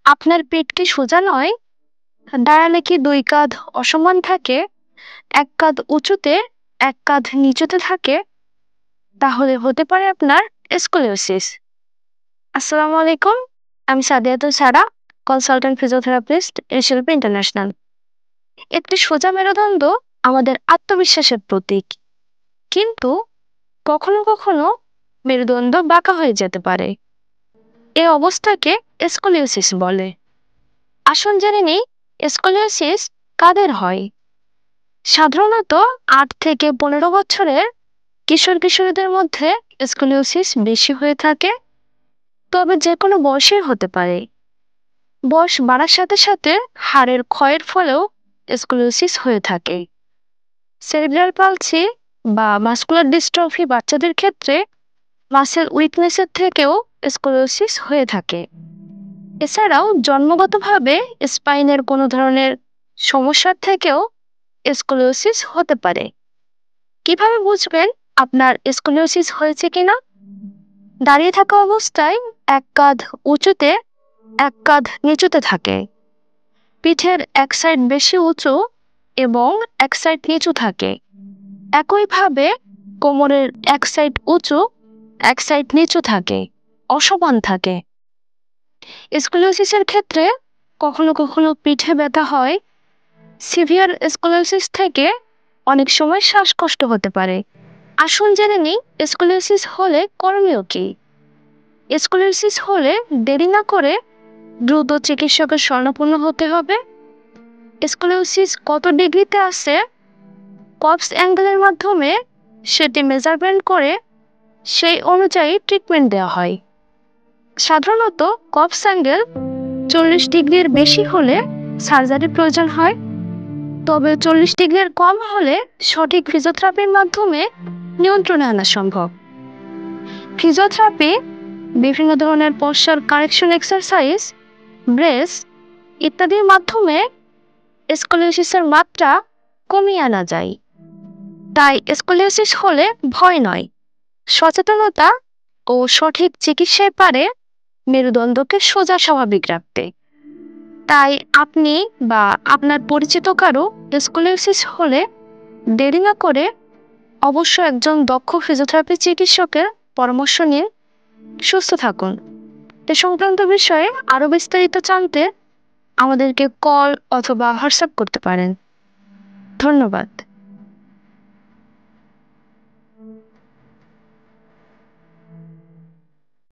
আপনার পেট কি সোজা নয়? দাঁড়ালে কি ২ কাঁধ অসমান থাকে? ১ কাঁধ উঁচুতে, ১ কাঁধ নিচুতে থাকে? তাহলে হতে পারে আপনার স্কলিওসিস। আসসালামু আলাইকুম। আমি সাদিয়াতুল সারা, কনসালটেন্ট ফিজিওথেরাপিস্ট, এশিয়ালপি ইন্টারন্যাশনাল। একটি সোজা মেরুদণ্ড আমাদের আত্মবিশ্বাসের প্রতীক। কিন্তু কখনো কখনো মেরুদণ্ড বাঁকা হয়ে যেতে পারে। এ অবস্থাকে স্কলিওসিস বলে। আসুন জেনে নিই স্কলিওসিস কাদের হয়। সাধারণত ৮ থেকে ১৫ বছরের কিশোর-কিশোরীদের মধ্যে স্কলিওসিস বেশি হয়ে থাকে, তবে যে কোনো বয়সেই হতে পারে। বয়স বাড়ার সাথে সাথে হাড়ের ক্ষয়ের ফলেও স্কলিওসিস হয়ে থাকে। সেরিব্রাল পালসি বা মাসকুলার ডিস্ট্রফি বাচ্চাদের ক্ষেত্রে মাসেল উইকনেসের থেকেও স্কলিওসিস হয়ে থাকে। এছাড়াও জন্মগতভাবে স্পাইনের কোনো ধরনের সমস্যার থেকেও স্কলিওসিস হতে পারে। কিভাবে বুঝবেন আপনার স্কলিওসিস হয়েছে কিনা? দাঁড়িয়ে থাকা অবস্থায় ১ কাঁধ উঁচুতে, ১ কাঁধ নিচুতে থাকে। পিঠের এক সাইড বেশি উঁচু এবং এক সাইড নিচু থাকে। একইভাবে কোমরের এক সাইড উঁচু, এক সাইড নিচু থাকে, অসমান থাকে। স্কলিওসিসের ক্ষেত্রে কখনো কখনো পিঠে ব্যথা হয়। সিভিয়ার স্কলিওসিস থেকে অনেক সময় শ্বাসকষ্ট হতে পারে। আসুন জেনে নিই স্কলিওসিস হলে করণীয় কি। স্কলিওসিস হলে দেরি না করে দ্রুত চিকিৎসকের শরণাপন্ন হতে হবে। স্কলিওসিস কত ডিগ্রিতে আছে, কপস অ্যাঙ্গেলের মাধ্যমে সেটি মেজারমেন্ট করে সেই অনুযায়ী ট্রিটমেন্ট দেওয়া হয়। সাধারণত কপস অ্যাঙ্গেল ৪০ ডিগ্রির বেশি হলে সার্জারির প্রয়োজন হয়, তবে ৪০ ডিগ্রির কম হলে সঠিক ফিজিওথেরাপির মাধ্যমে নিয়ন্ত্রণে আনা সম্ভব। ফিজিওথেরাপি, বিভিন্ন ধরনের পশ্চার কারেকশন এক্সারসাইজ, ব্রেস ইত্যাদির মাধ্যমে স্কলিওসিসের মাত্রা কমিয়ে আনা যায়। তাই স্কলিওসিস হলে ভয় নয়, সচেতনতা ও সঠিক চিকিৎসায় পারে মেরুদণ্ডকে সোজা স্বাভাবিক রাখতে। তাই আপনি বা আপনার পরিচিত কারো স্কলিওসিস হলে দেরি না করে অবশ্যই একজন দক্ষ ফিজিওথেরাপি চিকিৎসকের পরামর্শ নিন। সুস্থ থাকুন। এ সংক্রান্ত বিষয়ে আরো বিস্তারিত জানতে আমাদেরকে কল অথবা হোয়াটসঅ্যাপ করতে পারেন। ধন্যবাদ।